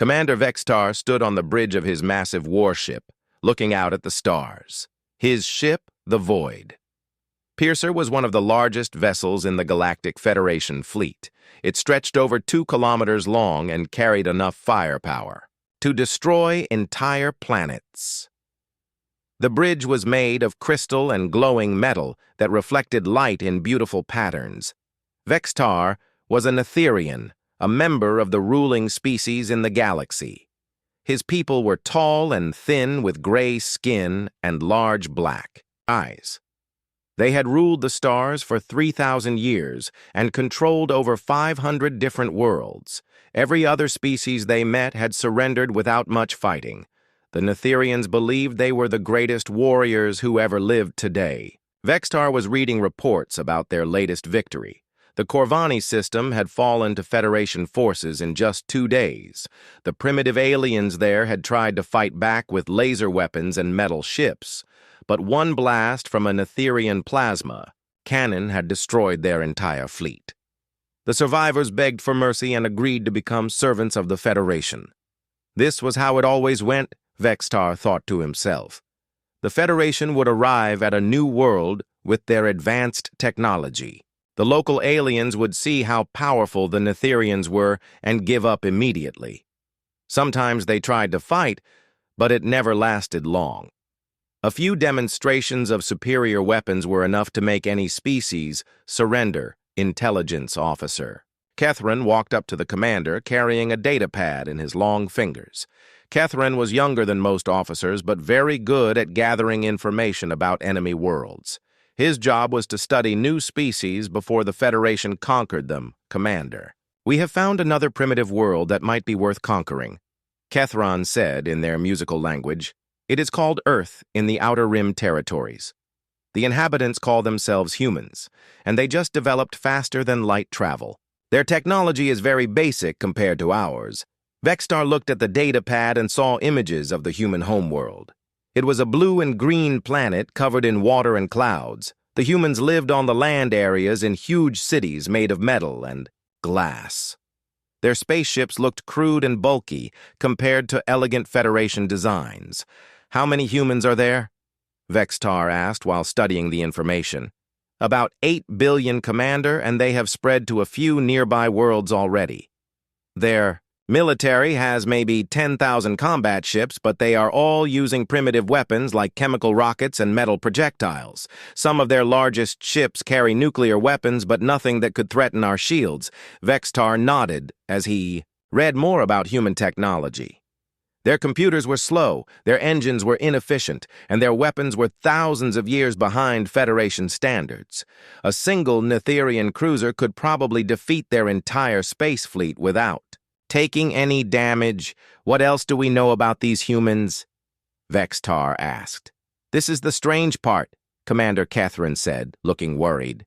Commander Vextar stood on the bridge of his massive warship, looking out at the stars. His ship, the Void. Piercer was one of the largest vessels in the Galactic Federation fleet. It stretched over 2 kilometers long and carried enough firepower to destroy entire planets. The bridge was made of crystal and glowing metal that reflected light in beautiful patterns. Vextar was an Etherian, a member of the ruling species in the galaxy. His people were tall and thin with gray skin and large black eyes. They had ruled the stars for 3,000 years and controlled over 500 different worlds. Every other species they met had surrendered without much fighting. The Netherians believed they were the greatest warriors who ever lived today. Vextar was reading reports about their latest victory. The Corvani system had fallen to Federation forces in just 2 days. The primitive aliens there had tried to fight back with laser weapons and metal ships, but one blast from a Netherian plasma cannon had destroyed their entire fleet. The survivors begged for mercy and agreed to become servants of the Federation. This was how it always went, Vextar thought to himself. The Federation would arrive at a new world with their advanced technology. The local aliens would see how powerful the Netherians were and give up immediately. Sometimes they tried to fight, but it never lasted long. A few demonstrations of superior weapons were enough to make any species surrender. Intelligence officer. Kethrin walked up to the commander, carrying a data pad in his long fingers. Kethrin was younger than most officers, but very good at gathering information about enemy worlds. His job was to study new species before the Federation conquered them, Commander. "We have found another primitive world that might be worth conquering," Kethrin said in their musical language. "It is called Earth in the Outer Rim territories. The inhabitants call themselves humans, and they just developed faster than light travel. Their technology is very basic compared to ours." Vextar looked at the data pad and saw images of the human homeworld. It was a blue and green planet covered in water and clouds. The humans lived on the land areas in huge cities made of metal and glass. Their spaceships looked crude and bulky compared to elegant Federation designs. "How many humans are there?" Vextar asked while studying the information. "About 8 billion, Commander, and they have spread to a few nearby worlds already. Their military has maybe 10,000 combat ships, but they are all using primitive weapons like chemical rockets and metal projectiles. Some of their largest ships carry nuclear weapons, but nothing that could threaten our shields." Vextar nodded as he read more about human technology. Their computers were slow, their engines were inefficient, and their weapons were thousands of years behind Federation standards. A single Netherian cruiser could probably defeat their entire space fleet without taking any damage. "What else do we know about these humans?" Vextar asked. "This is the strange part," Commander Kethrin said, looking worried.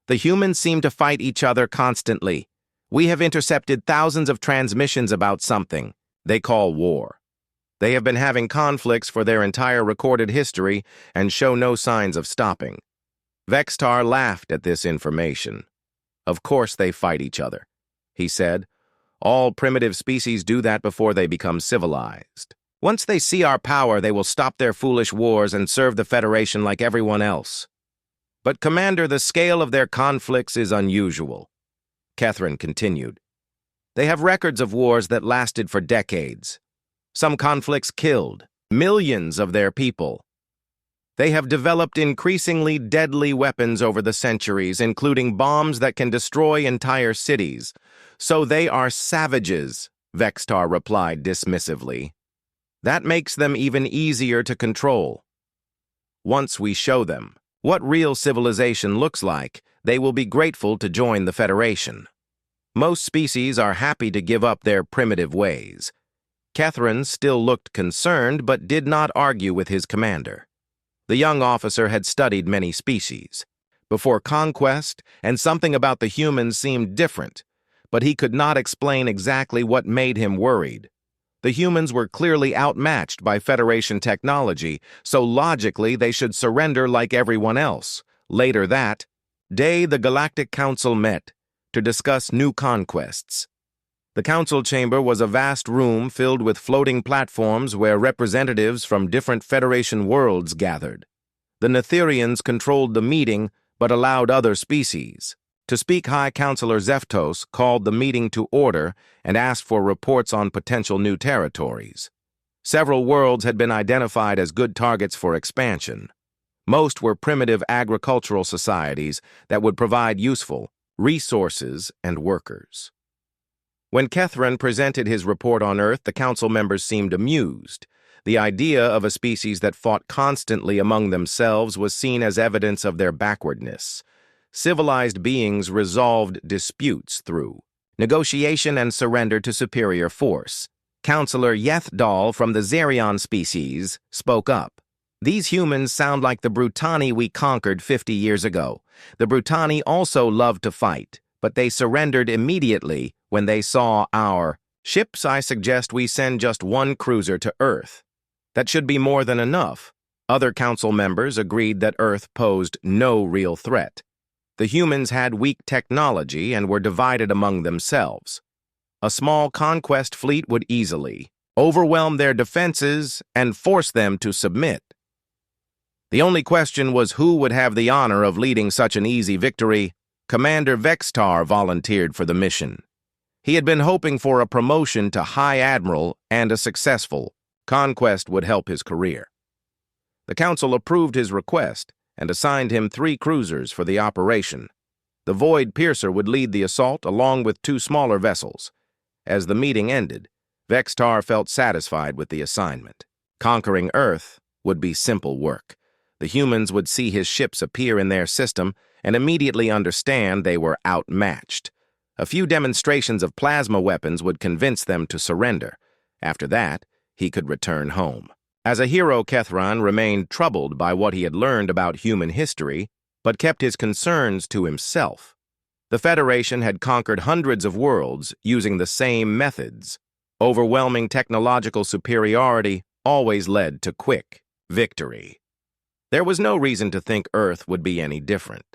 "The humans seem to fight each other constantly. We have intercepted thousands of transmissions about something they call war. They have been having conflicts for their entire recorded history and show no signs of stopping." Vextar laughed at this information. "Of course they fight each other," he said. "All primitive species do that before they become civilized. Once they see our power, they will stop their foolish wars and serve the Federation like everyone else." "But, Commander, the scale of their conflicts is unusual," Kethrin continued. "They have records of wars that lasted for decades. Some conflicts killed millions of their people. They have developed increasingly deadly weapons over the centuries, including bombs that can destroy entire cities. So they are savages," Vextar replied dismissively. "That makes them even easier to control. Once we show them what real civilization looks like, they will be grateful to join the Federation. Most species are happy to give up their primitive ways." Kethrin still looked concerned but did not argue with his commander. The young officer had studied many species before conquest, and something about the humans seemed different, but he could not explain exactly what made him worried. The humans were clearly outmatched by Federation technology, so logically they should surrender like everyone else. Later that day, the Galactic Council met to discuss new conquests. The council chamber was a vast room filled with floating platforms where representatives from different Federation worlds gathered. The Netherians controlled the meeting, but allowed other species to speak. High Counselor Zeftos called the meeting to order and asked for reports on potential new territories. Several worlds had been identified as good targets for expansion. Most were primitive agricultural societies that would provide useful resources and workers. When Kethran presented his report on Earth, the council members seemed amused. The idea of a species that fought constantly among themselves was seen as evidence of their backwardness. Civilized beings resolved disputes through negotiation and surrender to superior force. Counselor Yethdal from the Zerion species spoke up. These humans sound like the Brutani we conquered 50 years ago. The Brutani also loved to fight, but they surrendered immediately when they saw our ships. I suggest we send just one cruiser to Earth. That should be more than enough. Other council members agreed that Earth posed no real threat. The humans had weak technology and were divided among themselves. A small conquest fleet would easily overwhelm their defenses and force them to submit. The only question was who would have the honor of leading such an easy victory. Commander Vextar volunteered for the mission. He had been hoping for a promotion to High Admiral, and a successful conquest would help his career. The council approved his request and assigned him 3 cruisers for the operation. The Void Piercer would lead the assault along with 2 smaller vessels. As the meeting ended, Vextar felt satisfied with the assignment. Conquering Earth would be simple work. The humans would see his ships appear in their system and immediately understand they were outmatched. A few demonstrations of plasma weapons would convince them to surrender. After that, he could return home. As a hero, Kethran remained troubled by what he had learned about human history, but kept his concerns to himself. The Federation had conquered hundreds of worlds using the same methods. Overwhelming technological superiority always led to quick victory. There was no reason to think Earth would be any different.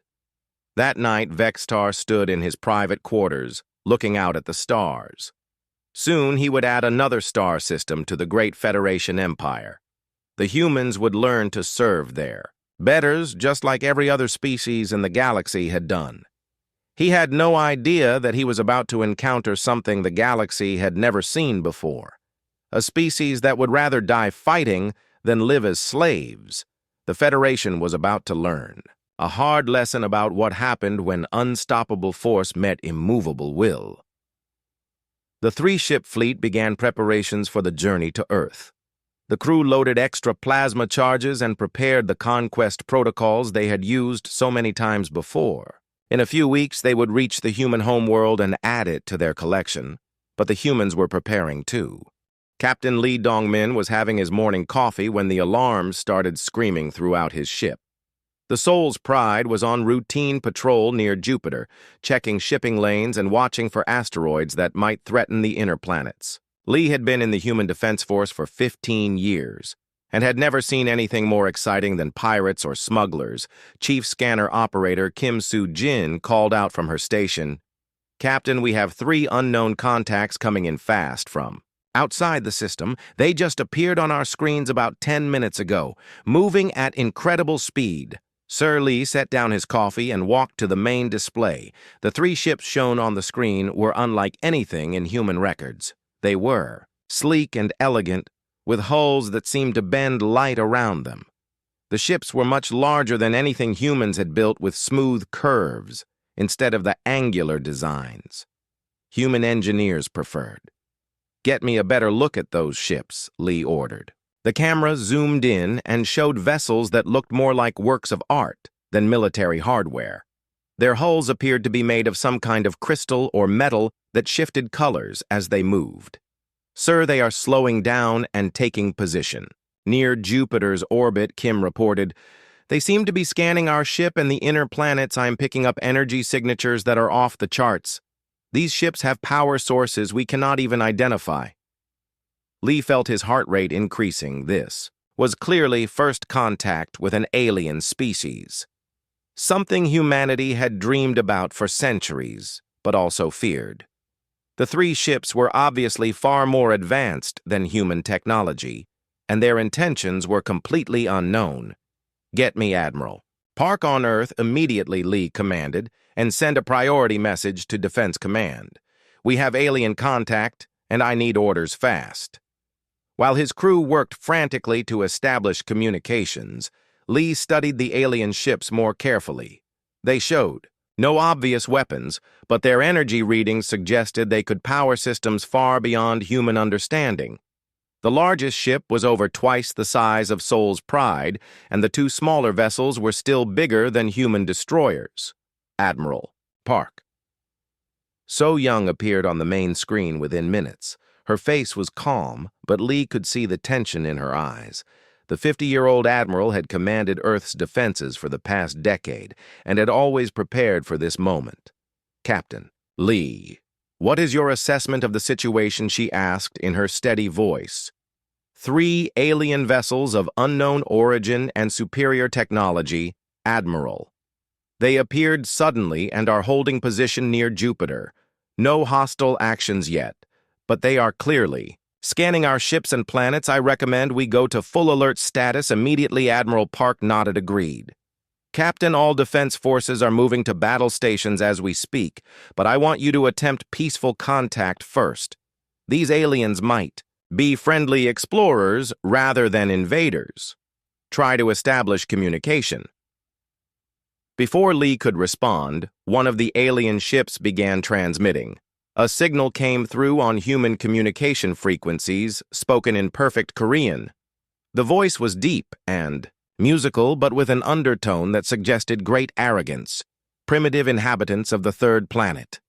That night, Vextar stood in his private quarters, looking out at the stars. Soon he would add another star system to the great Federation Empire. The humans would learn to serve there. Betters, just like every other species in the galaxy, had done. He had no idea that he was about to encounter something the galaxy had never seen before. A species that would rather die fighting than live as slaves. The Federation was about to learn a hard lesson about what happened when unstoppable force met immovable will. The 3-ship fleet began preparations for the journey to Earth. The crew loaded extra plasma charges and prepared the conquest protocols they had used so many times before. In a few weeks, they would reach the human homeworld and add it to their collection, but the humans were preparing too. Captain Lee Dongmin was having his morning coffee when the alarms started screaming throughout his ship. The Soul's Pride was on routine patrol near Jupiter, checking shipping lanes and watching for asteroids that might threaten the inner planets. Lee had been in the Human Defense Force for 15 years and had never seen anything more exciting than pirates or smugglers. Chief Scanner Operator Kim Soo-jin called out from her station, "Captain, we have 3 unknown contacts coming in fast from outside the system. They just appeared on our screens about 10 minutes ago, moving at incredible speed." Sir Lee set down his coffee and walked to the main display. The 3 ships shown on the screen were unlike anything in human records. They were sleek and elegant, with hulls that seemed to bend light around them. The ships were much larger than anything humans had built, with smooth curves instead of the angular designs human engineers preferred. "Get me a better look at those ships," Lee ordered. The camera zoomed in and showed vessels that looked more like works of art than military hardware. Their hulls appeared to be made of some kind of crystal or metal that shifted colors as they moved. "Sir, they are slowing down and taking position." Near Jupiter's orbit, Kim reported, "They seem to be scanning our ship and the inner planets. I'm picking up energy signatures that are off the charts. These ships have power sources we cannot even identify." Lee felt his heart rate increasing. This was clearly first contact with an alien species. Something humanity had dreamed about for centuries, but also feared. The three ships were obviously far more advanced than human technology, and their intentions were completely unknown. "Get me, Admiral." "Park on Earth immediately," Lee commanded, "and send a priority message to Defense Command. We have alien contact, and I need orders fast." While his crew worked frantically to establish communications, Lee studied the alien ships more carefully. They showed no obvious weapons, but their energy readings suggested they could power systems far beyond human understanding. The largest ship was over twice the size of Sol's Pride, and the two smaller vessels were still bigger than human destroyers. "Admiral, park." So Young appeared on the main screen within minutes. Her face was calm, but Lee could see the tension in her eyes. The 50-year-old admiral had commanded Earth's defenses for the past decade and had always prepared for this moment. "Captain Lee, what is your assessment of the situation?" she asked in her steady voice. "Three alien vessels of unknown origin and superior technology, Admiral. They appeared suddenly and are holding position near Jupiter. No hostile actions yet, but they are clearly scanning our ships and planets. I recommend we go to full alert status immediately." Admiral Park nodded, agreed. "Captain, all defense forces are moving to battle stations as we speak, but I want you to attempt peaceful contact first. These aliens might be friendly explorers rather than invaders. Try to establish communication." Before Lee could respond, one of the alien ships began transmitting. A signal came through on human communication frequencies, spoken in perfect Korean. The voice was deep and musical, but with an undertone that suggested great arrogance. "Primitive inhabitants of the third planet.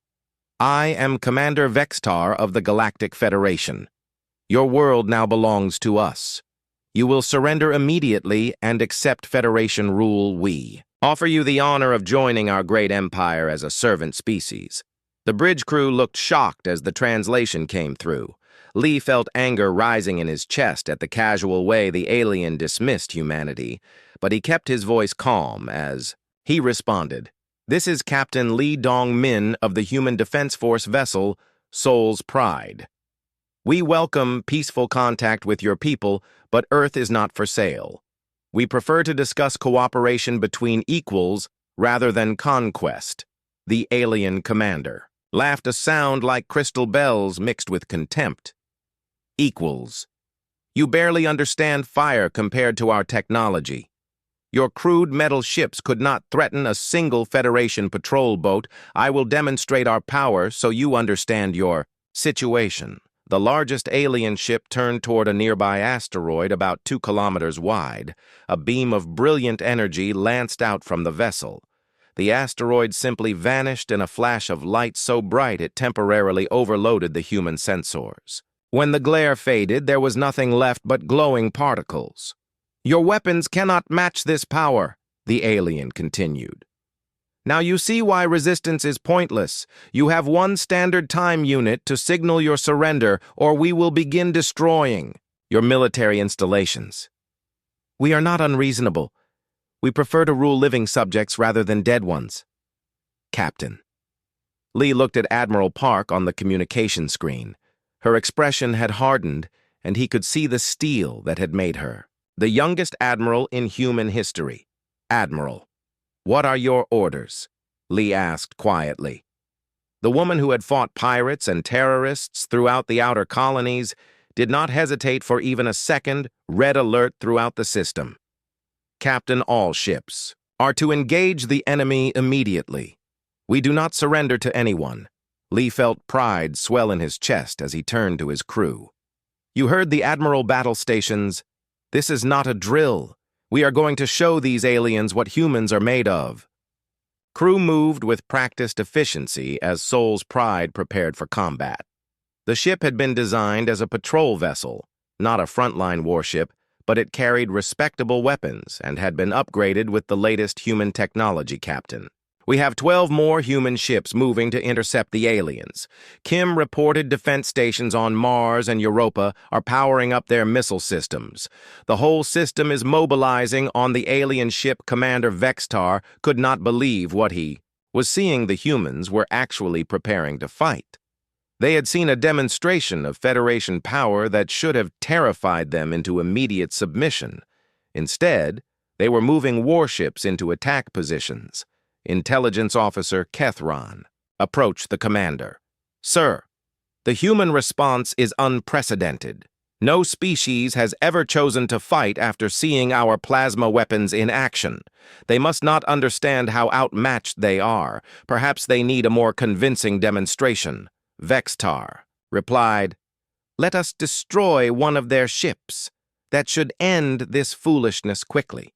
I am Commander Vextar of the Galactic Federation. Your world now belongs to us. You will surrender immediately and accept Federation rule. We offer you the honor of joining our great empire as a servant species." The bridge crew looked shocked as the translation came through. Lee felt anger rising in his chest at the casual way the alien dismissed humanity, but he kept his voice calm as he responded. "This is Captain Lee Dong-min of the Human Defense Force vessel, Sol's Pride. We welcome peaceful contact with your people, but Earth is not for sale. We prefer to discuss cooperation between equals rather than conquest." The alien commander laughed, a sound like crystal bells mixed with contempt. "Equals. You barely understand fire compared to our technology. Your crude metal ships could not threaten a single Federation patrol boat. I will demonstrate our power so you understand your situation." The largest alien ship turned toward a nearby asteroid about 2 kilometers wide. A beam of brilliant energy lanced out from the vessel. The asteroid simply vanished in a flash of light so bright it temporarily overloaded the human sensors. When the glare faded, there was nothing left but glowing particles. "Your weapons cannot match this power," the alien continued. "Now you see why resistance is pointless. You have one standard time unit to signal your surrender, or we will begin destroying your military installations." "We are not unreasonable. We prefer to rule living subjects rather than dead ones." "Captain." Lee looked at Admiral Park on the communication screen. Her expression had hardened, and he could see the steel that had made her the youngest admiral in human history. "Admiral, what are your orders?" Lee asked quietly. The woman who had fought pirates and terrorists throughout the outer colonies did not hesitate for even a second. Red alert throughout the system. "Captain, all ships are to engage the enemy immediately. We do not surrender to anyone." Lee felt pride swell in his chest as he turned to his crew. "You heard the Admiral battle stations. This is not a drill. We are going to show these aliens what humans are made of." Crew moved with practiced efficiency as Sol's Pride prepared for combat. The ship had been designed as a patrol vessel, not a frontline warship, but it carried respectable weapons and had been upgraded with the latest human technology. "Captain, we have 12 more human ships moving to intercept the aliens. Kim reported defense stations on Mars and Europa are powering up their missile systems. The whole system is mobilizing on the alien ship." Commander Vextar could not believe what he was seeing. The humans were actually preparing to fight. They had seen a demonstration of Federation power that should have terrified them into immediate submission. Instead, they were moving warships into attack positions. Intelligence Officer Kethron approached the commander. "Sir, the human response is unprecedented. No species has ever chosen to fight after seeing our plasma weapons in action. They must not understand how outmatched they are. Perhaps they need a more convincing demonstration." Vextar replied, "Let us destroy one of their ships. That should end this foolishness quickly."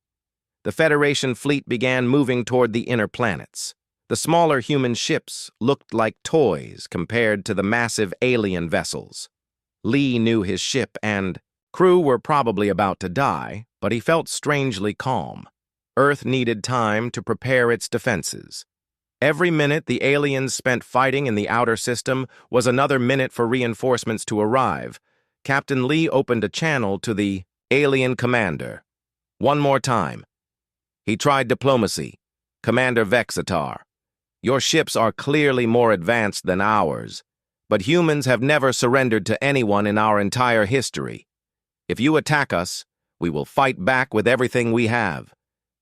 The Federation fleet began moving toward the inner planets. The smaller human ships looked like toys compared to the massive alien vessels. Lee knew his ship and crew were probably about to die, but he felt strangely calm. Earth needed time to prepare its defenses. Every minute the aliens spent fighting in the outer system was another minute for reinforcements to arrive. Captain Lee opened a channel to the alien commander. "One more time." He tried diplomacy. "Commander Vexatar, your ships are clearly more advanced than ours, but humans have never surrendered to anyone in our entire history. If you attack us, we will fight back with everything we have.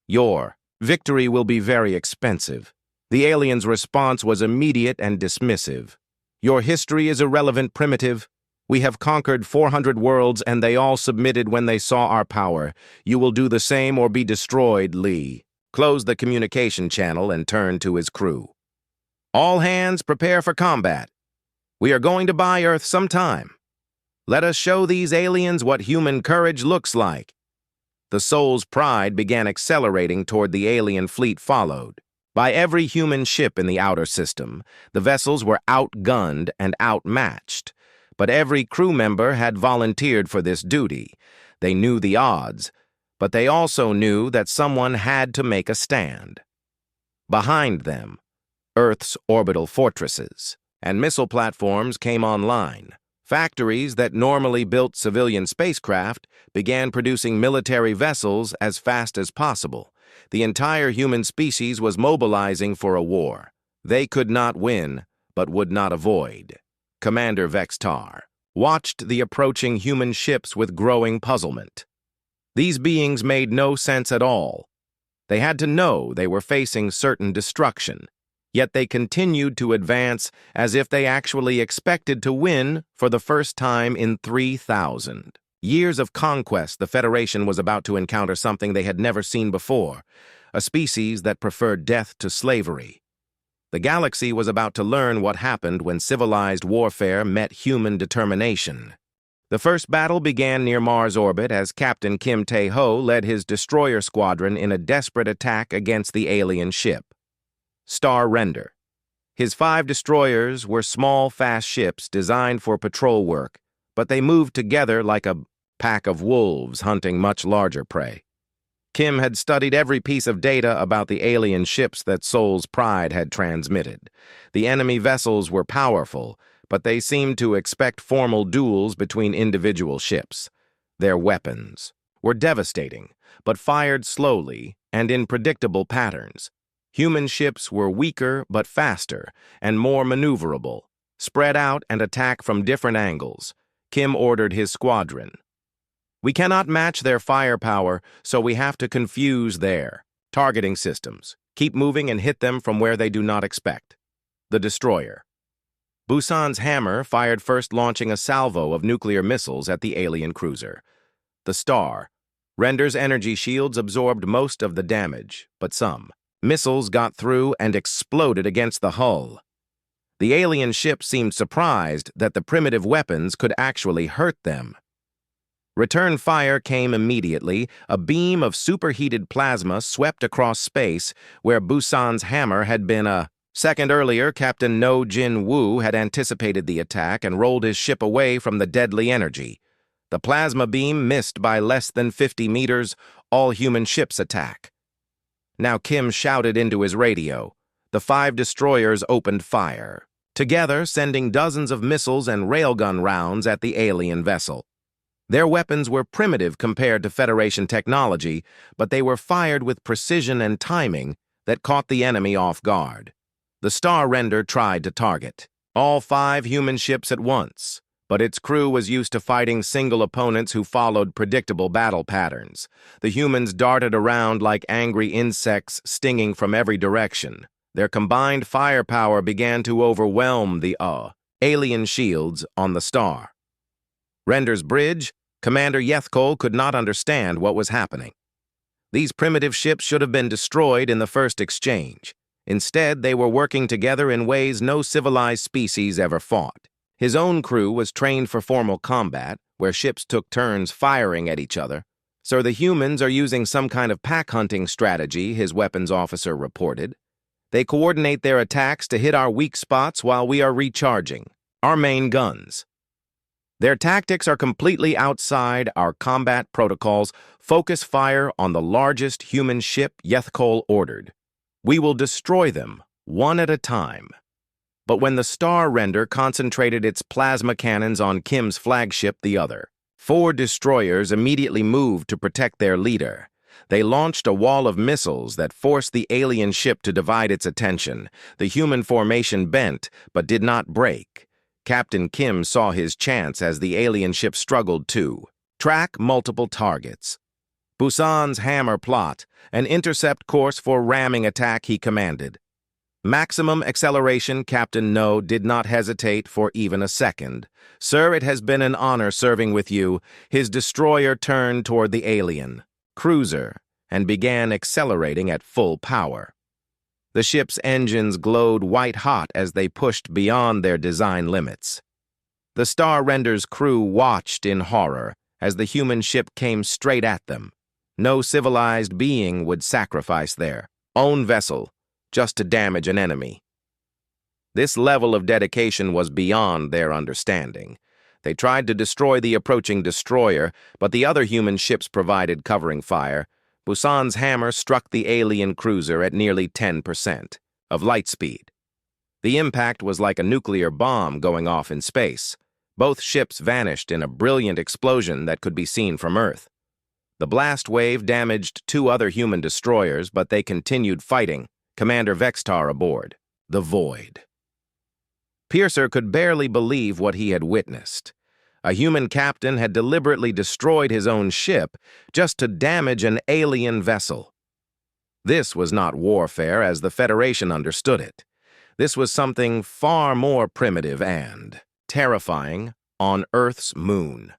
Your victory will be very expensive." The alien's response was immediate and dismissive. "Your history is irrelevant, primitive. We have conquered 400 worlds and they all submitted when they saw our power. You will do the same or be destroyed, Lee." Closed the communication channel and turned to his crew. "All hands prepare for combat. We are going to buy Earth some time. Let us show these aliens what human courage looks like." The Soul's pride began accelerating toward the alien fleet followed. By every human ship in the outer system, the vessels were outgunned and outmatched. But every crew member had volunteered for this duty. They knew the odds, but they also knew that someone had to make a stand. Behind them, Earth's orbital fortresses and missile platforms came online. Factories that normally built civilian spacecraft began producing military vessels as fast as possible. The entire human species was mobilizing for a war. They could not win, but would not avoid. Commander Vextar watched the approaching human ships with growing puzzlement. These beings made no sense at all. They had to know they were facing certain destruction, yet they continued to advance as if they actually expected to win for the first time in 3,000 years of conquest. The Federation was about to encounter something they had never seen before, a species that preferred death to slavery. The galaxy was about to learn what happened when civilized warfare met human determination. The first battle began near Mars orbit as Captain Kim Tae-ho led his destroyer squadron in a desperate attack against the alien ship. Star Render. His 5 destroyers were small, fast ships designed for patrol work, but they moved together like a pack of wolves hunting much larger prey. Kim had studied every piece of data about the alien ships that Soul's Pride had transmitted. The enemy vessels were powerful, but they seemed to expect formal duels between individual ships. Their weapons were devastating, but fired slowly and in predictable patterns. Human ships were weaker but faster and more maneuverable, spread out and attack from different angles. Kim ordered his squadron. "We cannot match their firepower, so we have to confuse their targeting systems. Keep moving and hit them from where they do not expect." The destroyer. Busan's hammer fired first, launching a salvo of nuclear missiles at the alien cruiser. The Star. Render's energy shields absorbed most of the damage, but some missiles got through and exploded against the hull. The alien ship seemed surprised that the primitive weapons could actually hurt them. Return fire came immediately. A beam of superheated plasma swept across space where Busan's hammer had been a second earlier. Captain No Jin Woo had anticipated the attack and rolled his ship away from the deadly energy. The plasma beam missed by less than 50 meters. All human ships attack. Now Kim shouted into his radio. The 5 destroyers opened fire, together sending dozens of missiles and railgun rounds at the alien vessel. Their weapons were primitive compared to Federation technology, but they were fired with precision and timing that caught the enemy off guard. The Star Render tried to target. all 5 human ships at once, but its crew was used to fighting single opponents who followed predictable battle patterns. The humans darted around like angry insects stinging from every direction. Their combined firepower began to overwhelm the alien shields on the star. Render's bridge, Commander Yethkol could not understand what was happening. These primitive ships should have been destroyed in the first exchange. Instead, they were working together in ways no civilized species ever fought. His own crew was trained for formal combat, where ships took turns firing at each other. So the humans are using some kind of pack-hunting strategy, his weapons officer reported. They coordinate their attacks to hit our weak spots while we are recharging our main guns. Their tactics are completely outside our combat protocols. Focus fire on the largest human ship, Yethkol ordered. We will destroy them, one at a time. But when the Star Render concentrated its plasma cannons on Kim's flagship, the other, 4 destroyers immediately moved to protect their leader. They launched a wall of missiles that forced the alien ship to divide its attention. The human formation bent, but did not break. Captain Kim saw his chance as the alien ship struggled to track multiple targets. Busan's hammer plot, an intercept course for ramming attack, he commanded. Maximum acceleration. Captain No did not hesitate for even a second. Sir, it has been an honor serving with you. His destroyer turned toward the alien cruiser and began accelerating at full power. The ship's engines glowed white-hot as they pushed beyond their design limits. The Star Render's crew watched in horror as the human ship came straight at them. No civilized being would sacrifice their own vessel just to damage an enemy. This level of dedication was beyond their understanding. They tried to destroy the approaching destroyer, but the other human ships provided covering fire. Busan's hammer struck the alien cruiser at nearly 10% of light speed. The impact was like a nuclear bomb going off in space. Both ships vanished in a brilliant explosion that could be seen from Earth. The blast wave damaged 2 other human destroyers, but they continued fighting, Commander Vextar aboard the Void. Piercer could barely believe what he had witnessed. A human captain had deliberately destroyed his own ship just to damage an alien vessel. This was not warfare as the Federation understood it. This was something far more primitive and terrifying on Earth's moon.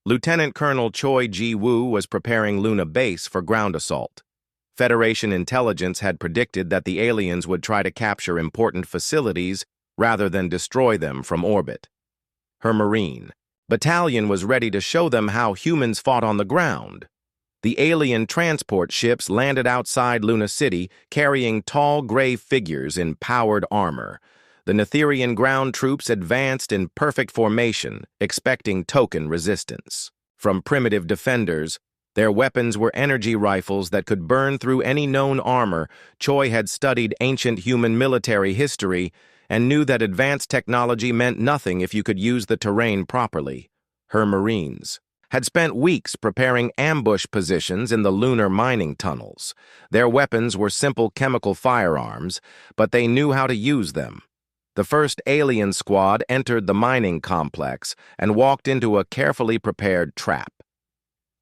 Lieutenant Colonel Choi Ji-woo was preparing Luna Base for ground assault. Federation intelligence had predicted that the aliens would try to capture important facilities rather than destroy them from orbit. Her Marine battalion was ready to show them how humans fought on the ground. The alien transport ships landed outside Luna City carrying tall gray figures in powered armor. The Netherian ground troops advanced in perfect formation, expecting token resistance. From primitive defenders, their weapons were energy rifles that could burn through any known armor. Choi had studied ancient human military history and knew that advanced technology meant nothing if you could use the terrain properly. Her Marines had spent weeks preparing ambush positions in the lunar mining tunnels. Their weapons were simple chemical firearms, but they knew how to use them. The first alien squad entered the mining complex and walked into a carefully prepared trap.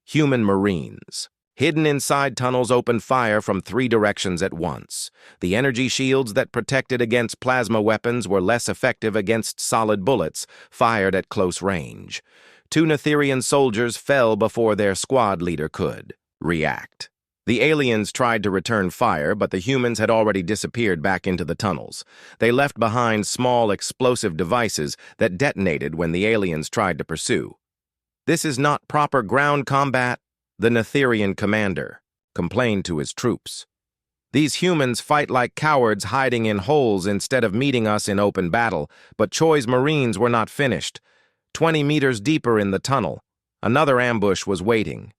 Human Marines, hidden inside tunnels, opened fire from 3 directions at once. The energy shields that protected against plasma weapons were less effective against solid bullets fired at close range. 2 Netherian soldiers fell before their squad leader could react. The aliens tried to return fire, but the humans had already disappeared back into the tunnels. They left behind small explosive devices that detonated when the aliens tried to pursue. "This is not proper ground combat," the Netherian commander complained to his troops. "These humans fight like cowards hiding in holes instead of meeting us in open battle." But Choi's Marines were not finished. 20 meters deeper in the tunnel, another ambush was waiting.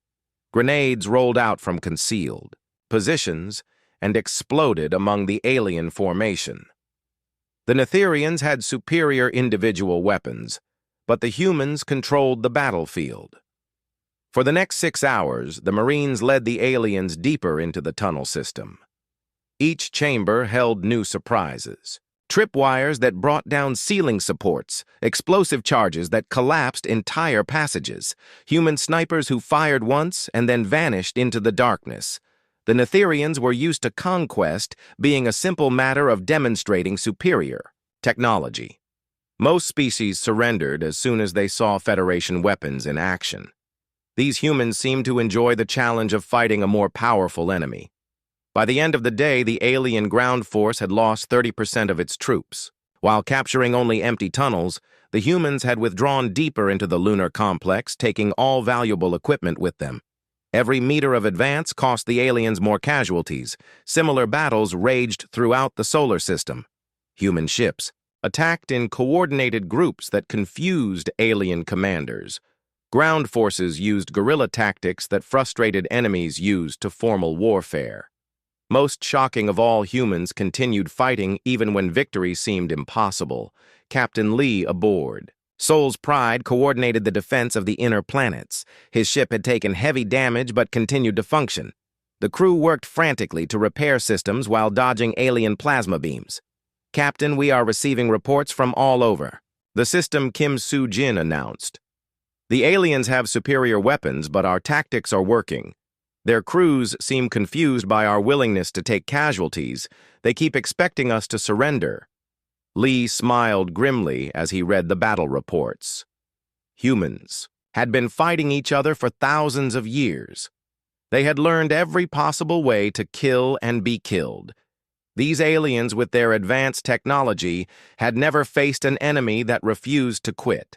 Grenades rolled out from concealed positions and exploded among the alien formation. The Netherians had superior individual weapons, but the humans controlled the battlefield. For the next 6 hours, the Marines led the aliens deeper into the tunnel system. Each chamber held new surprises. tripwires that brought down ceiling supports, explosive charges that collapsed entire passages, human snipers who fired once and then vanished into the darkness. The Netherians were used to conquest being a simple matter of demonstrating superior technology. Most species surrendered as soon as they saw Federation weapons in action. These humans seemed to enjoy the challenge of fighting a more powerful enemy. By the end of the day, the alien ground force had lost 30% of its troops. While capturing only empty tunnels, the humans had withdrawn deeper into the lunar complex, taking all valuable equipment with them. Every meter of advance cost the aliens more casualties. Similar battles raged throughout the solar system. Human ships attacked in coordinated groups that confused alien commanders. Ground forces used guerrilla tactics that frustrated enemies used to formal warfare. Most shocking of all, humans continued fighting even when victory seemed impossible. Captain Lee aboard. Soul's Pride coordinated the defense of the inner planets. His ship had taken heavy damage but continued to function. The crew worked frantically to repair systems while dodging alien plasma beams. "Captain, we are receiving reports from all over," the system Kim Soo-jin announced. "The aliens have superior weapons, but our tactics are working. Their crews seem confused by our willingness to take casualties. They keep expecting us to surrender." Lee smiled grimly as he read the battle reports. Humans had been fighting each other for thousands of years. They had learned every possible way to kill and be killed. These aliens, with their advanced technology, had never faced an enemy that refused to quit.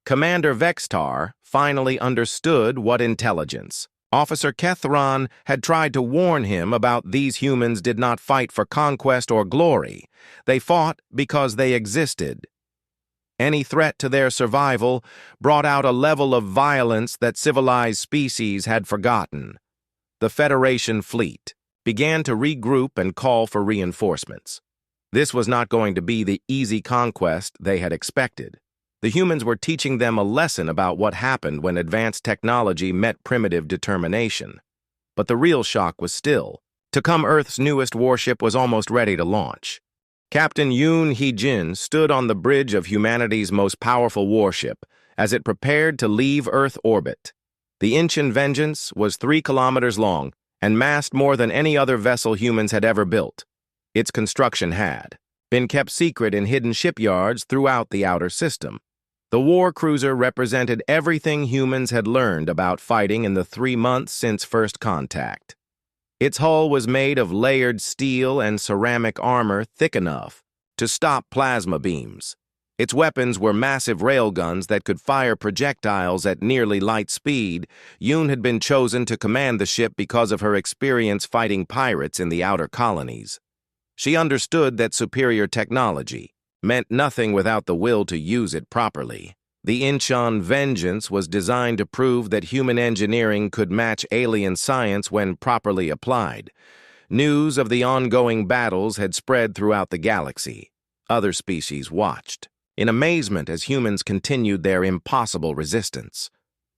Commander Vextar finally understood what intelligence. Officer Kethron had tried to warn him about these humans did not fight for conquest or glory. They fought because they existed. Any threat to their survival brought out a level of violence that civilized species had forgotten. The Federation fleet began to regroup and call for reinforcements. This was not going to be the easy conquest they had expected. The humans were teaching them a lesson about what happened when advanced technology met primitive determination. But the real shock was still to come. Earth's newest warship was almost ready to launch. Captain Yoon Hee-jin stood on the bridge of humanity's most powerful warship as it prepared to leave Earth orbit. The Incheon Vengeance was 3 kilometers long and massed more than any other vessel humans had ever built. Its construction had been kept secret in hidden shipyards throughout the outer system. The war cruiser represented everything humans had learned about fighting in the 3 months since first contact. Its hull was made of layered steel and ceramic armor thick enough to stop plasma beams. Its weapons were massive railguns that could fire projectiles at nearly light speed. Yoon had been chosen to command the ship because of her experience fighting pirates in the outer colonies. She understood that superior technology meant nothing without the will to use it properly. The Incheon Vengeance was designed to prove that human engineering could match alien science when properly applied. News of the ongoing battles had spread throughout the galaxy. Other species watched in amazement as humans continued their impossible resistance.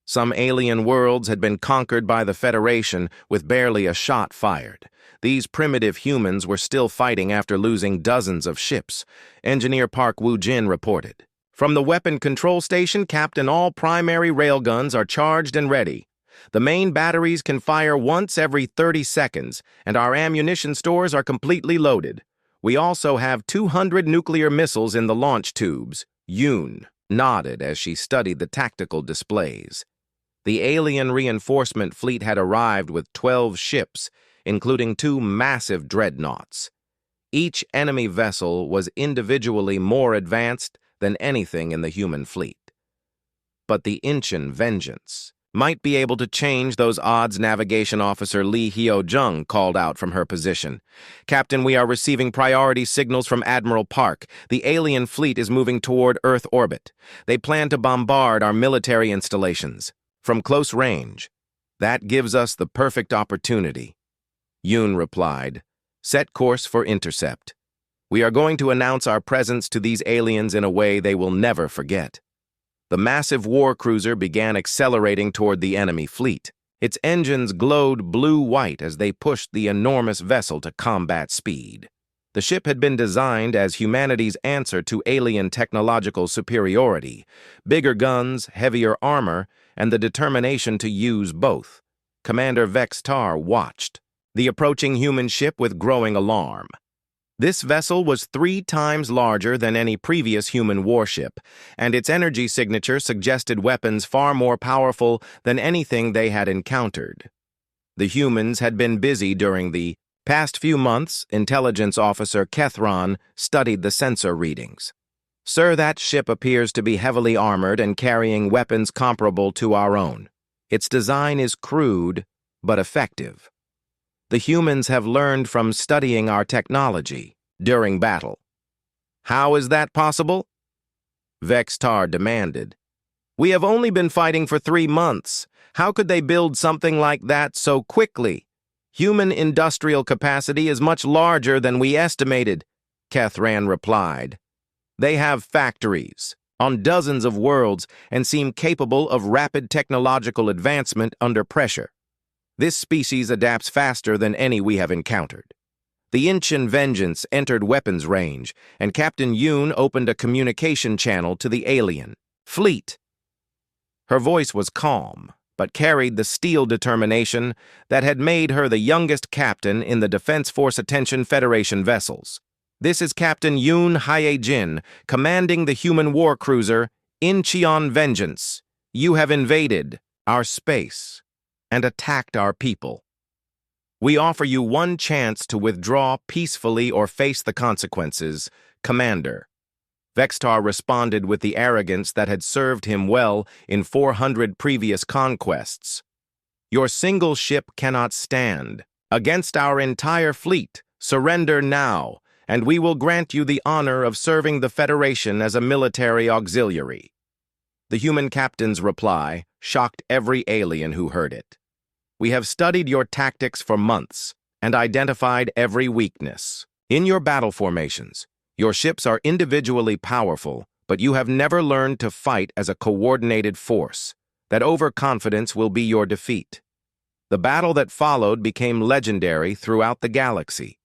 Some alien worlds had been conquered by the Federation with barely a shot fired. These primitive humans were still fighting after losing dozens of ships, Engineer Park Woo-jin reported. "From the weapon control station, Captain, all primary railguns are charged and ready. The main batteries can fire once every 30 seconds, and our ammunition stores are completely loaded. We also have 200 nuclear missiles in the launch tubes." Yoon nodded as she studied the tactical displays. The alien reinforcement fleet had arrived with 12 ships, including 2 massive dreadnoughts. Each enemy vessel was individually more advanced than anything in the human fleet. But the Incheon Vengeance might be able to change those odds. Navigation Officer Lee Hyo-jung called out from her position. "Captain, we are receiving priority signals from Admiral Park. The alien fleet is moving toward Earth orbit. They plan to bombard our military installations from close range. That gives us the perfect opportunity." Yoon replied, "Set course for intercept. We are going to announce our presence to these aliens in a way they will never forget." The massive war cruiser began accelerating toward the enemy fleet. Its engines glowed blue-white as they pushed the enormous vessel to combat speed. The ship had been designed as humanity's answer to alien technological superiority, bigger guns, heavier armor, and the determination to use both. Commander Vex-Tar watched the approaching human ship with growing alarm. This vessel was 3 times larger than any previous human warship, and its energy signature suggested weapons far more powerful than anything they had encountered. The humans had been busy during the past few months. Intelligence Officer Kethron studied the sensor readings. "Sir, that ship appears to be heavily armored and carrying weapons comparable to our own. Its design is crude, but effective. The humans have learned from studying our technology during battle." "How is that possible?" Vex-Tar demanded. "We have only been fighting for 3 months. How could they build something like that so quickly? Human industrial capacity is much larger than we estimated," Kethran replied. "They have factories on dozens of worlds and seem capable of rapid technological advancement under pressure. This species adapts faster than any we have encountered." The Ancient Vengeance entered weapons range, and Captain Yoon opened a communication channel to the alien fleet. Her voice was calm, but carried the steel determination that had made her the youngest captain in the Defense Force Attention Federation vessels. "This is Captain Yoon Hye-jin, commanding the human war cruiser Incheon Vengeance. You have invaded our space and attacked our people. We offer you one chance to withdraw peacefully or face the consequences, Commander." Vex-Tar responded with the arrogance that had served him well in 400 previous conquests. "Your single ship cannot stand against our entire fleet. Surrender now, and we will grant you the honor of serving the Federation as a military auxiliary." The human captain's reply shocked every alien who heard it. "We have studied your tactics for months and identified every weakness. In your battle formations, your ships are individually powerful, but you have never learned to fight as a coordinated force. That overconfidence will be your defeat." The battle that followed became legendary throughout the galaxy.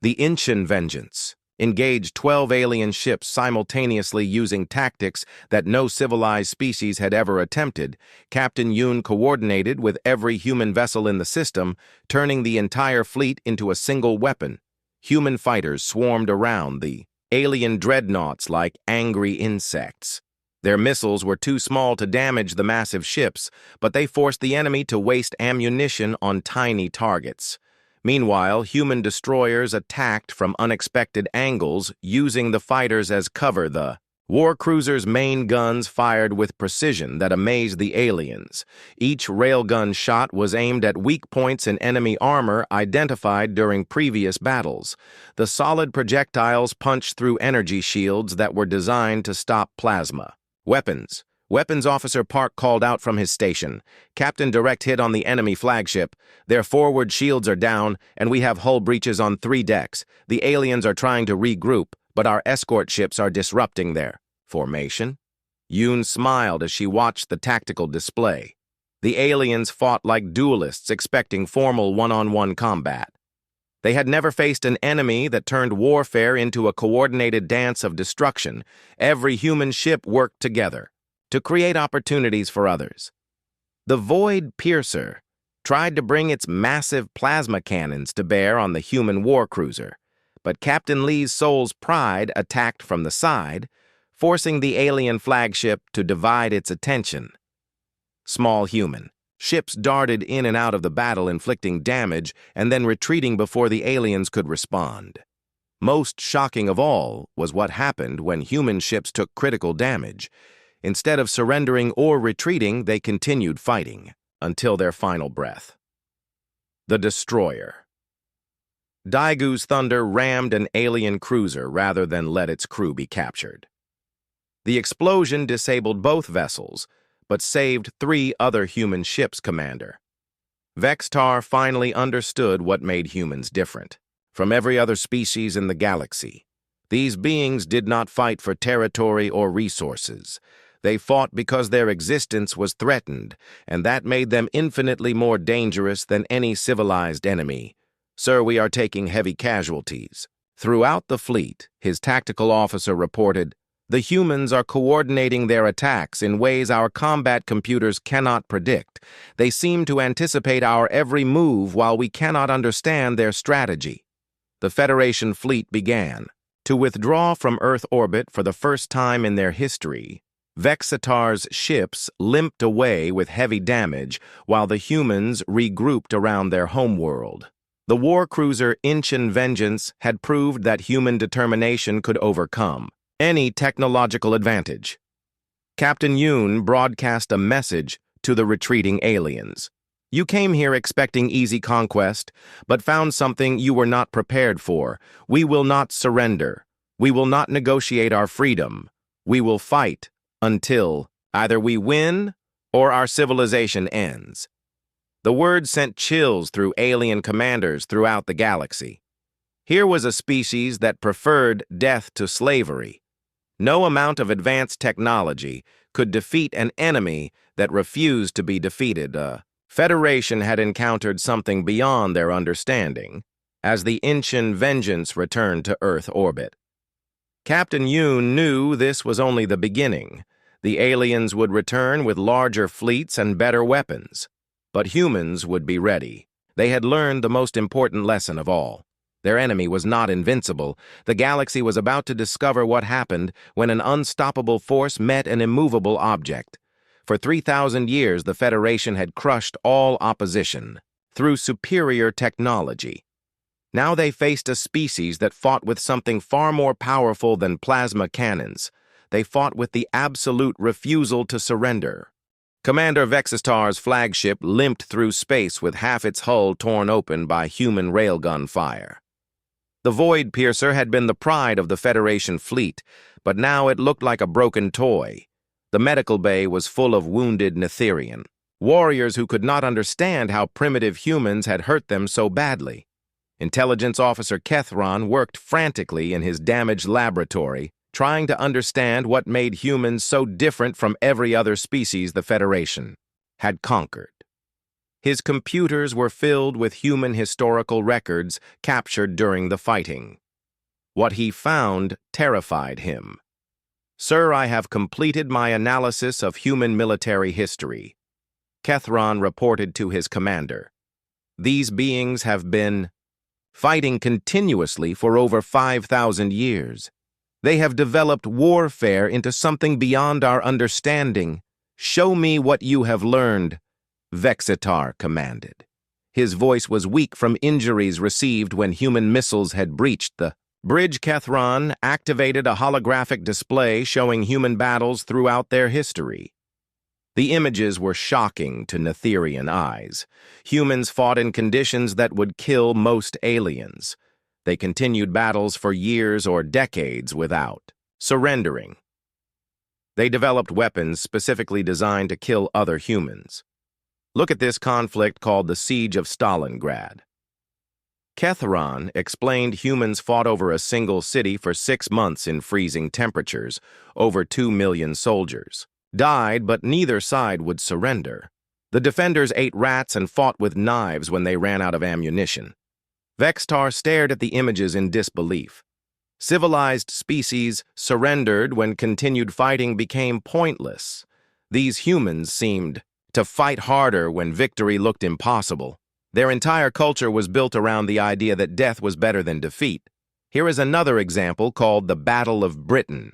The Incheon Vengeance engaged 12 alien ships simultaneously using tactics that no civilized species had ever attempted. Captain Yoon coordinated with every human vessel in the system, turning the entire fleet into a single weapon. Human fighters swarmed around the alien dreadnoughts like angry insects. Their missiles were too small to damage the massive ships, but they forced the enemy to waste ammunition on tiny targets. Meanwhile, human destroyers attacked from unexpected angles, using the fighters as cover. The war cruiser's main guns fired with precision that amazed the aliens. Each railgun shot was aimed at weak points in enemy armor identified during previous battles. The solid projectiles punched through energy shields that were designed to stop plasma. "Weapons." Weapons Officer Park called out from his station. "Captain, direct hit on the enemy flagship. Their forward shields are down, and we have hull breaches on 3 decks. The aliens are trying to regroup, but our escort ships are disrupting their formation." Yoon smiled as she watched the tactical display. The aliens fought like duelists, expecting formal one-on-one combat. They had never faced an enemy that turned warfare into a coordinated dance of destruction. Every human ship worked together to create opportunities for others. The Void Piercer tried to bring its massive plasma cannons to bear on the human war cruiser, but Captain Lee's Soul's Pride attacked from the side, forcing the alien flagship to divide its attention. Small human ships darted in and out of the battle, inflicting damage and then retreating before the aliens could respond. Most shocking of all was what happened when human ships took critical damage. Instead of surrendering or retreating, they continued fighting until their final breath. The Destroyer. Daigu's Thunder rammed an alien cruiser rather than let its crew be captured. The explosion disabled both vessels, but saved 3 other human ships, Commander. Vex-Tar finally understood what made humans different from every other species in the galaxy. These beings did not fight for territory or resources. They fought because their existence was threatened, and that made them infinitely more dangerous than any civilized enemy. "Sir, we are taking heavy casualties," Throughout the fleet, his tactical officer reported, "The humans are coordinating their attacks in ways our combat computers cannot predict. They seem to anticipate our every move while we cannot understand their strategy." The Federation fleet began to withdraw from Earth orbit for the first time in their history. Vexitar's ships limped away with heavy damage while the humans regrouped around their homeworld. The war cruiser Incheon Vengeance had proved that human determination could overcome any technological advantage. Captain Yoon broadcast a message to the retreating aliens. "You came here expecting easy conquest, but found something you were not prepared for. We will not surrender. We will not negotiate our freedom. We will fight until either we win or our civilization ends." The word sent chills through alien commanders throughout the galaxy. Here was a species that preferred death to slavery. No amount of advanced technology could defeat an enemy that refused to be defeated. Federation had encountered something beyond their understanding as the Incheon Vengeance returned to Earth orbit. Captain Yoon knew this was only the beginning. The aliens would return with larger fleets and better weapons. But humans would be ready. They had learned the most important lesson of all. Their enemy was not invincible. The galaxy was about to discover what happened when an unstoppable force met an immovable object. For 3,000 years, the Federation had crushed all opposition through superior technology. Now they faced a species that fought with something far more powerful than plasma cannons. They fought with the absolute refusal to surrender. Commander Vexitar's flagship limped through space with half its hull torn open by human railgun fire. The Void Piercer had been the pride of the Federation fleet, but now it looked like a broken toy. The medical bay was full of wounded Netherian, warriors who could not understand how primitive humans had hurt them so badly. Intelligence Officer Kethron worked frantically in his damaged laboratory, trying to understand what made humans so different from every other species the Federation had conquered. His computers were filled with human historical records captured during the fighting. What he found terrified him. "Sir, I have completed my analysis of human military history," Kethron reported to his commander. "These beings have been fighting continuously for over 5,000 years. They have developed warfare into something beyond our understanding. Show me what you have learned," Vexitar commanded. His voice was weak from injuries received when human missiles had breached the bridge. Kethron activated a holographic display showing human battles throughout their history. The images were shocking to Netherian eyes. Humans fought in conditions that would kill most aliens. They continued battles for years or decades without surrendering. They developed weapons specifically designed to kill other humans. Look at this conflict called the Siege of Stalingrad. Kethron explained humans fought over a single city for 6 months in freezing temperatures. Over 2 million soldiers died, but neither side would surrender. The defenders ate rats and fought with knives when they ran out of ammunition. Vexitar stared at the images in disbelief. Civilized species surrendered when continued fighting became pointless. These humans seemed to fight harder when victory looked impossible. Their entire culture was built around the idea that death was better than defeat. Here is another example called the Battle of Britain.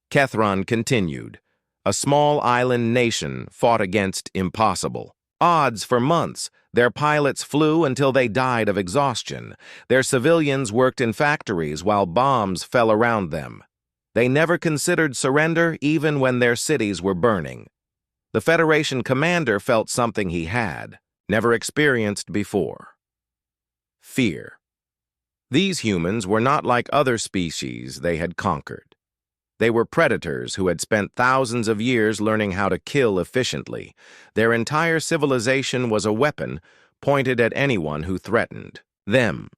Kethron continued. A small island nation fought against impossible odds for months. Their pilots flew until they died of exhaustion. Their civilians worked in factories while bombs fell around them. They never considered surrender even when their cities were burning. The Federation commander felt something he had never experienced before. Fear. These humans were not like other species they had conquered. They were predators who had spent thousands of years learning how to kill efficiently. Their entire civilization was a weapon pointed at anyone who threatened them.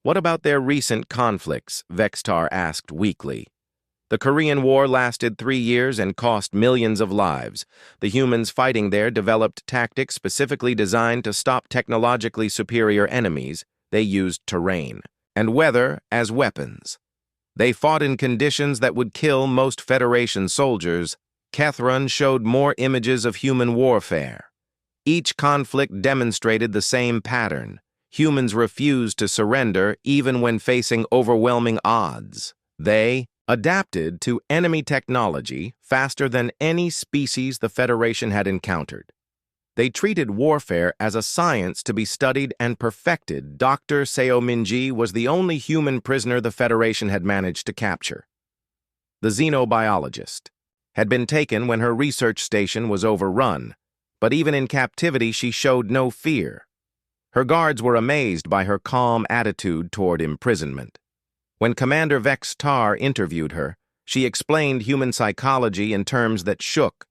What about their recent conflicts? Vexitar asked weakly. The Korean War lasted 3 years and cost millions of lives. The humans fighting there developed tactics specifically designed to stop technologically superior enemies. They used terrain, and weather as weapons. They fought in conditions that would kill most Federation soldiers. Kethron showed more images of human warfare. Each conflict demonstrated the same pattern. Humans refused to surrender even when facing overwhelming odds. They adapted to enemy technology faster than any species the Federation had encountered. They treated warfare as a science to be studied and perfected. Dr. Seo Minji was the only human prisoner the Federation had managed to capture. The xenobiologist had been taken when her research station was overrun, but even in captivity she showed no fear. Her guards were amazed by her calm attitude toward imprisonment. When Commander Vex Tar interviewed her, she explained human psychology in terms that shook.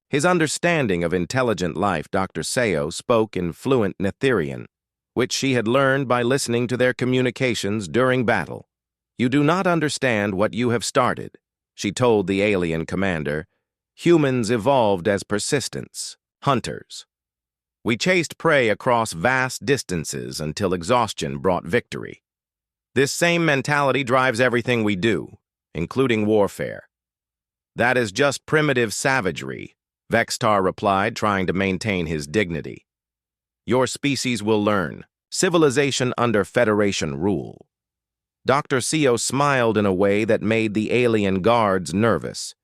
His understanding of intelligent life, Dr. Seo spoke in fluent Netherian, which she had learned by listening to their communications during battle. "You do not understand what you have started," she told the alien commander. "Humans evolved as persistence, hunters. We chased prey across vast distances until exhaustion brought victory. This same mentality drives everything we do, including warfare." "That is just primitive savagery," Vex Tar replied, trying to maintain his dignity. "Your species will learn. Civilization under Federation rule." Dr. Seo smiled in a way that made the alien guards nervous.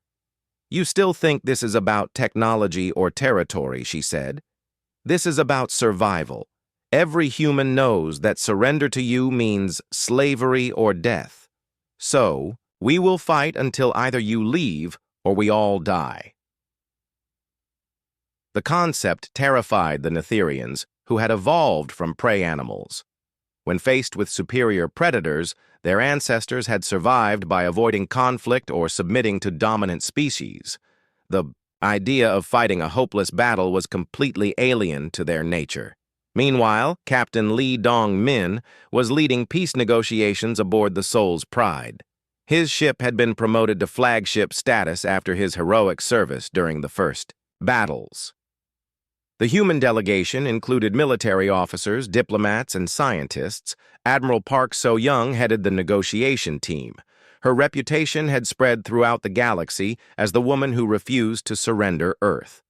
"You still think this is about technology or territory," she said. "This is about survival. Every human knows that surrender to you means slavery or death. So, we will fight until either you leave or we all die." The concept terrified the Netherians, who had evolved from prey animals. When faced with superior predators, their ancestors had survived by avoiding conflict or submitting to dominant species. The idea of fighting a hopeless battle was completely alien to their nature. Meanwhile, Captain Lee Dong-min was leading peace negotiations aboard the Soul's Pride. His ship had been promoted to flagship status after his heroic service during the first battles. The human delegation included military officers, diplomats, and scientists. Admiral Park So-young headed the negotiation team. Her reputation had spread throughout the galaxy as the woman who refused to surrender Earth.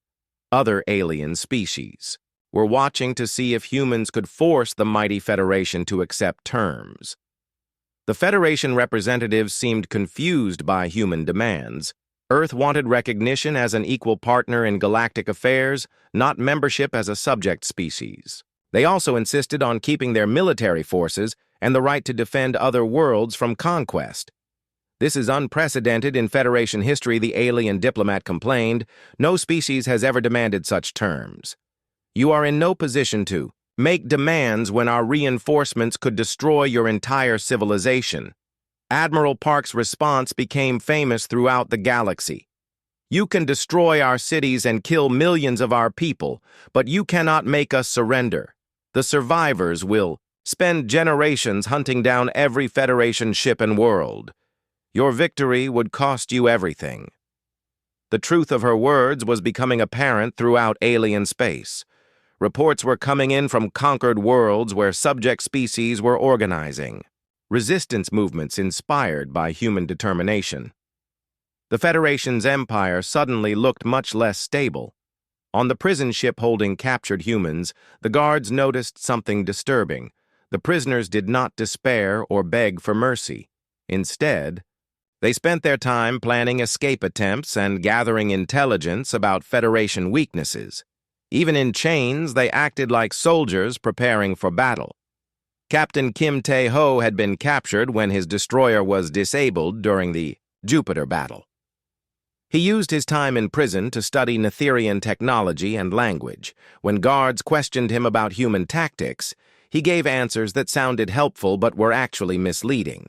Other alien species were watching to see if humans could force the mighty Federation to accept terms. The Federation representatives seemed confused by human demands. Earth wanted recognition as an equal partner in galactic affairs, not membership as a subject species. They also insisted on keeping their military forces and the right to defend other worlds from conquest. "This is unprecedented in Federation history," the alien diplomat complained. "No species has ever demanded such terms. You are in no position to make demands when our reinforcements could destroy your entire civilization." Admiral Park's response became famous throughout the galaxy. "You can destroy our cities and kill millions of our people, but you cannot make us surrender. The survivors will spend generations hunting down every Federation ship and world. Your victory would cost you everything." The truth of her words was becoming apparent throughout alien space. Reports were coming in from conquered worlds where subject species were organizing. Resistance movements inspired by human determination. The Federation's empire suddenly looked much less stable. On the prison ship holding captured humans, the guards noticed something disturbing. The prisoners did not despair or beg for mercy. Instead, they spent their time planning escape attempts and gathering intelligence about Federation weaknesses. Even in chains, they acted like soldiers preparing for battle. Captain Kim Tae-ho had been captured when his destroyer was disabled during the Jupiter battle. He used his time in prison to study Netherian technology and language. When guards questioned him about human tactics, he gave answers that sounded helpful but were actually misleading.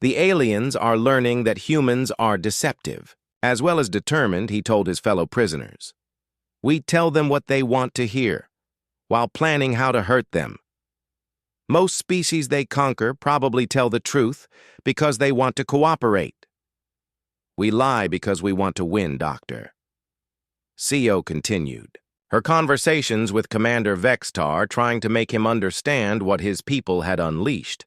The aliens are learning that humans are deceptive, as well as determined, he told his fellow prisoners. "We tell them what they want to hear, while planning how to hurt them. Most species they conquer probably tell the truth because they want to cooperate. We lie because we want to win, Doctor." Seo continued. Her conversations with Commander Vex Tar trying to make him understand what his people had unleashed.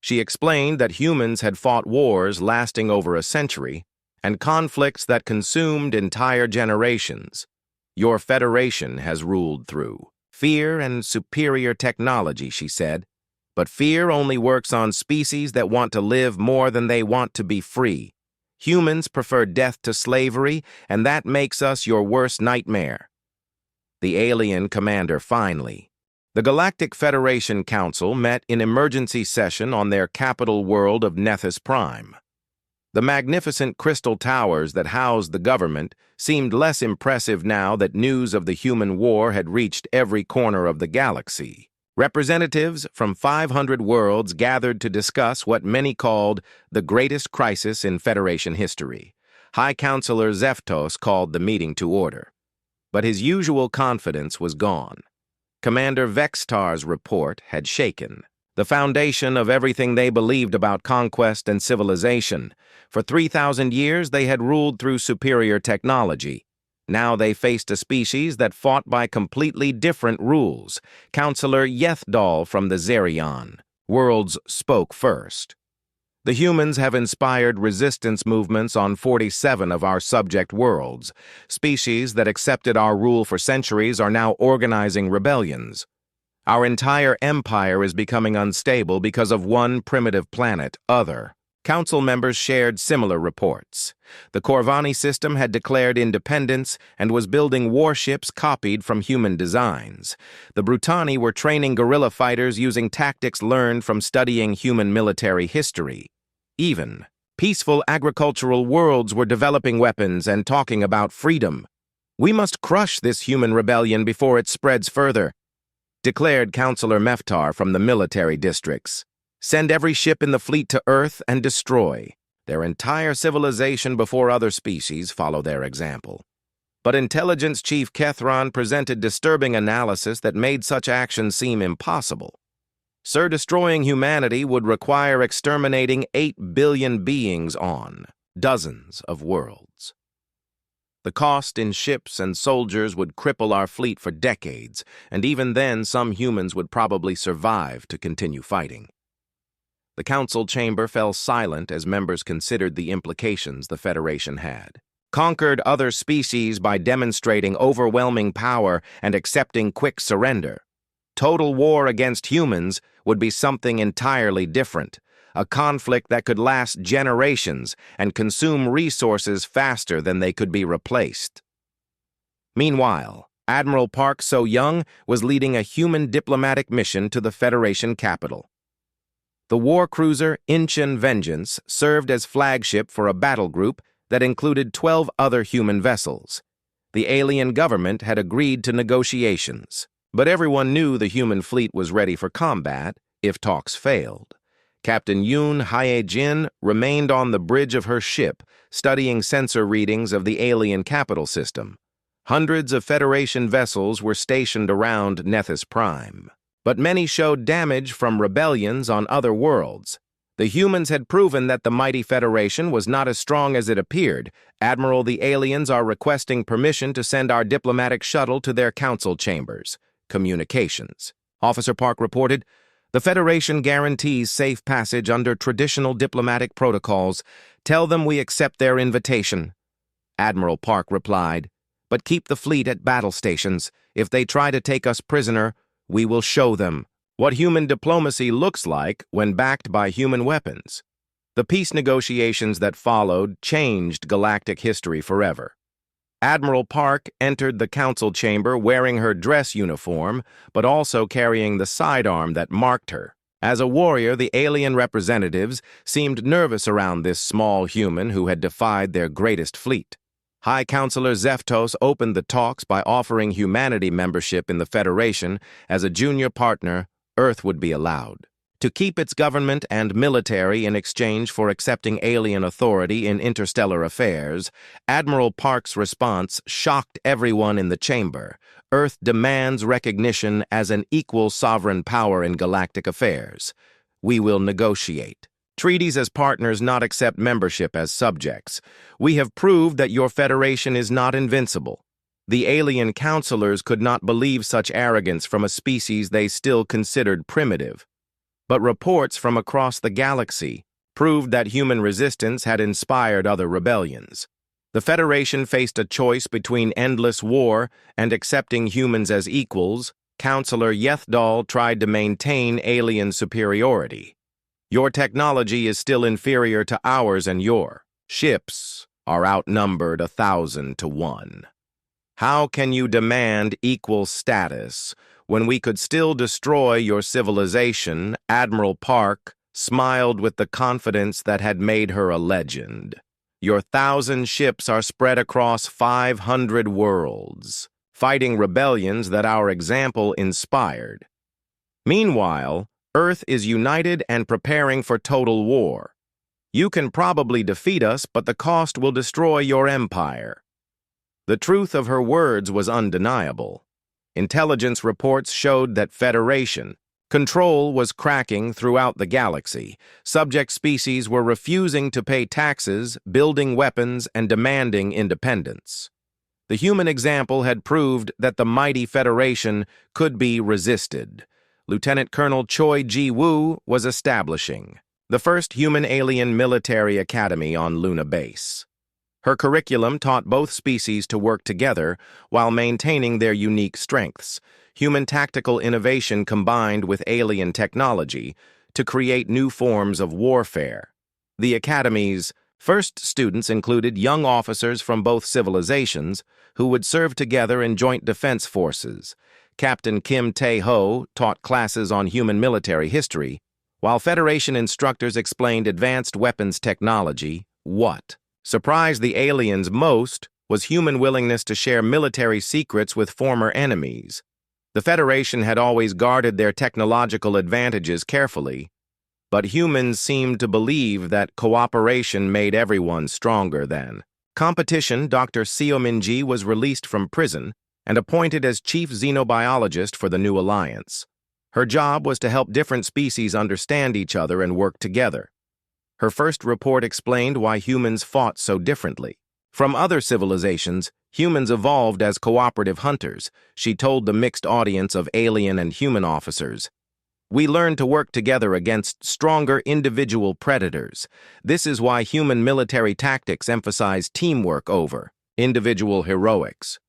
She explained that humans had fought wars lasting over a century and conflicts that consumed entire generations. Your Federation has ruled through fear and superior technology, she said. But fear only works on species that want to live more than they want to be free. Humans prefer death to slavery, and that makes us your worst nightmare. The alien commander finally. The Galactic Federation Council met in emergency session on their capital world of Nethys Prime. The magnificent crystal towers that housed the government seemed less impressive now that news of the human war had reached every corner of the galaxy. Representatives from 500 worlds gathered to discuss what many called the greatest crisis in Federation history. High Counselor Zeftos called the meeting to order. But his usual confidence was gone. Commander Vextar's report had shaken the foundation of everything they believed about conquest and civilization. For 3,000 years, they had ruled through superior technology. Now they faced a species that fought by completely different rules. Counselor Yethdal from the Zerion worlds spoke first. The humans have inspired resistance movements on 47 of our subject worlds. Species that accepted our rule for centuries are now organizing rebellions. Our entire empire is becoming unstable because of one primitive planet, Other. Council members shared similar reports. The Corvani system had declared independence and was building warships copied from human designs. The Brutani were training guerrilla fighters using tactics learned from studying human military history. Even peaceful agricultural worlds were developing weapons and talking about freedom. We must crush this human rebellion before it spreads further, declared Counselor Meftar from the military districts. Send every ship in the fleet to Earth and destroy their entire civilization before other species follow their example. But Intelligence Chief Kethron presented disturbing analysis that made such action seem impossible. Sir, destroying humanity would require exterminating 8 billion beings on dozens of worlds. The cost in ships and soldiers would cripple our fleet for decades, and even then some humans would probably survive to continue fighting. The council chamber fell silent as members considered the implications the Federation had. Conquered other species by demonstrating overwhelming power and accepting quick surrender. Total war against humans would be something entirely different, a conflict that could last generations and consume resources faster than they could be replaced. Meanwhile, Admiral Park So-Young was leading a human diplomatic mission to the Federation capital. The war cruiser Incheon Vengeance served as flagship for a battle group that included 12 other human vessels. The alien government had agreed to negotiations, but everyone knew the human fleet was ready for combat if talks failed. Captain Yoon Hye-jin remained on the bridge of her ship, studying sensor readings of the alien capital system. Hundreds of Federation vessels were stationed around Nethys Prime, but many showed damage from rebellions on other worlds. The humans had proven that the mighty Federation was not as strong as it appeared. Admiral, the aliens are requesting permission to send our diplomatic shuttle to their council chambers. Communications. Officer Park reported, the Federation guarantees safe passage under traditional diplomatic protocols. Tell them we accept their invitation. Admiral Park replied, but keep the fleet at battle stations. If they try to take us prisoner, we will show them what human diplomacy looks like when backed by human weapons. The peace negotiations that followed changed galactic history forever. Admiral Park entered the council chamber wearing her dress uniform, but also carrying the sidearm that marked her. As a warrior, the alien representatives seemed nervous around this small human who had defied their greatest fleet. High Counselor Zeftos opened the talks by offering humanity membership in the Federation. As a junior partner, Earth would be allowed to keep its government and military in exchange for accepting alien authority in interstellar affairs. Admiral Park's response shocked everyone in the chamber. Earth demands recognition as an equal sovereign power in galactic affairs. We will negotiate treaties as partners, not accept membership as subjects. We have proved that your Federation is not invincible. The alien counselors could not believe such arrogance from a species they still considered primitive. but reports from across the galaxy proved that human resistance had inspired other rebellions. The Federation faced a choice between endless war and accepting humans as equals. Counselor Yethdal tried to maintain alien superiority. Your technology is still inferior to ours, and your ships are outnumbered 1,000 to 1. How can you demand equal status when we could still destroy your civilization? Admiral Park smiled with the confidence that had made her a legend. Your 1,000 ships are spread across 500 worlds, fighting rebellions that our example inspired. Meanwhile, Earth is united and preparing for total war. You can probably defeat us, but the cost will destroy your empire. The truth of her words was undeniable. Intelligence reports showed that Federation control was cracking throughout the galaxy. Subject species were refusing to pay taxes, building weapons, and demanding independence. The human example had proved that the mighty Federation could be resisted. Lieutenant Colonel Choi Ji-woo was establishing the first human-alien military academy on Luna Base. Her curriculum taught both species to work together while maintaining their unique strengths. Human tactical innovation combined with alien technology to create new forms of warfare. The Academy's first students included young officers from both civilizations who would serve together in joint defense forces. Captain Kim Tae-ho taught classes on human military history, while Federation instructors explained advanced weapons technology. What surprised the aliens most was human willingness to share military secrets with former enemies. The Federation had always guarded their technological advantages carefully, but humans seemed to believe that cooperation made everyone stronger than competition. Dr. Seo Min-ji was released from prison and appointed as chief xenobiologist for the new alliance. Her job was to help different species understand each other and work together. Her first report explained why humans fought so differently. From other civilizations, humans evolved as cooperative hunters, she told the mixed audience of alien and human officers. We learned to work together against stronger individual predators. This is why human military tactics emphasize teamwork over individual heroics.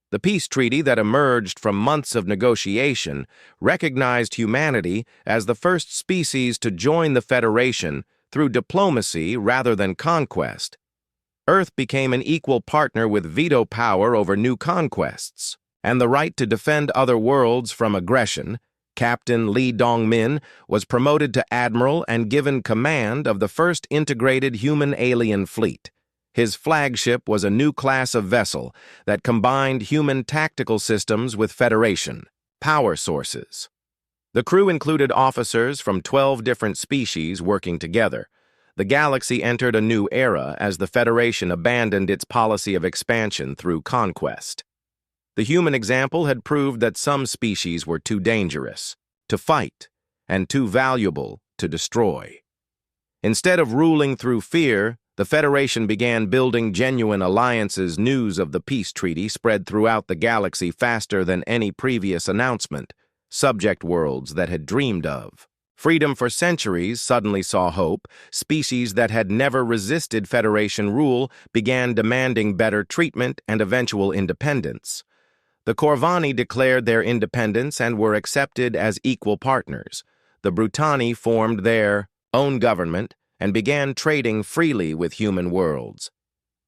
The peace treaty that emerged from months of negotiation recognized humanity as the first species to join the Federation through diplomacy rather than conquest. Earth became an equal partner with veto power over new conquests and the right to defend other worlds from aggression. Captain Lee Dong-min was promoted to admiral and given command of the first integrated human-alien fleet. His flagship was a new class of vessel that combined human tactical systems with Federation power sources. The crew included officers from 12 different species working together. The galaxy entered a new era as the Federation abandoned its policy of expansion through conquest. The human example had proved that some species were too dangerous to fight and too valuable to destroy. Instead of ruling through fear, the Federation began building genuine alliances. News of the peace treaty spread throughout the galaxy faster than any previous announcement. Subject worlds that had dreamed of freedom for centuries suddenly saw hope. Species that had never resisted Federation rule began demanding better treatment and eventual independence. The Corvani declared their independence and were accepted as equal partners. The Brutani formed their own government and began trading freely with human worlds.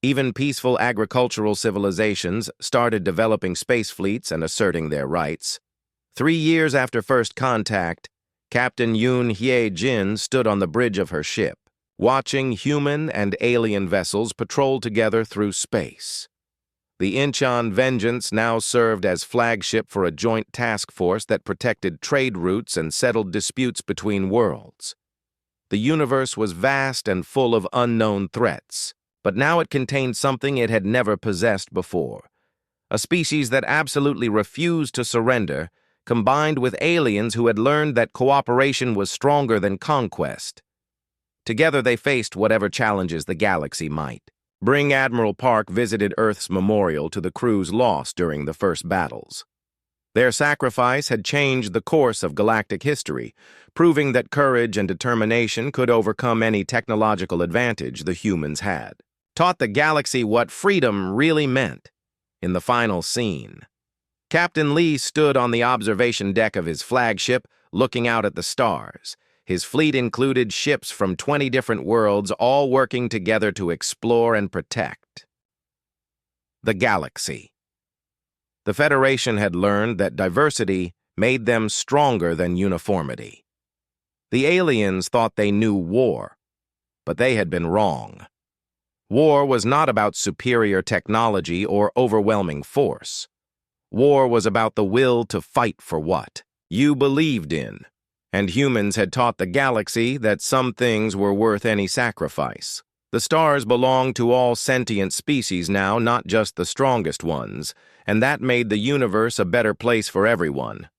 Even peaceful agricultural civilizations started developing space fleets and asserting their rights. 3 years after first contact, Captain Yoon Hye-jin stood on the bridge of her ship, watching human and alien vessels patrol together through space. The Incheon Vengeance now served as flagship for a joint task force that protected trade routes and settled disputes between worlds. The universe was vast and full of unknown threats, but now it contained something it had never possessed before. A species that absolutely refused to surrender, combined with aliens who had learned that cooperation was stronger than conquest. Together they faced whatever challenges the galaxy might bring. Admiral Park visited Earth's memorial to the crew's loss during the first battles. Their sacrifice had changed the course of galactic history, proving that courage and determination could overcome any technological advantage the humans had. Taught the galaxy what freedom really meant. In the final scene, Captain Lee stood on the observation deck of his flagship, looking out at the stars. His fleet included ships from 20 different worlds, all working together to explore and protect the galaxy. The Federation had learned that diversity made them stronger than uniformity. The aliens thought they knew war, but they had been wrong. War was not about superior technology or overwhelming force. War was about the will to fight for what you believed in, and humans had taught the galaxy that some things were worth any sacrifice. The stars belonged to all sentient species now, not just the strongest ones, and that made the universe a better place for everyone.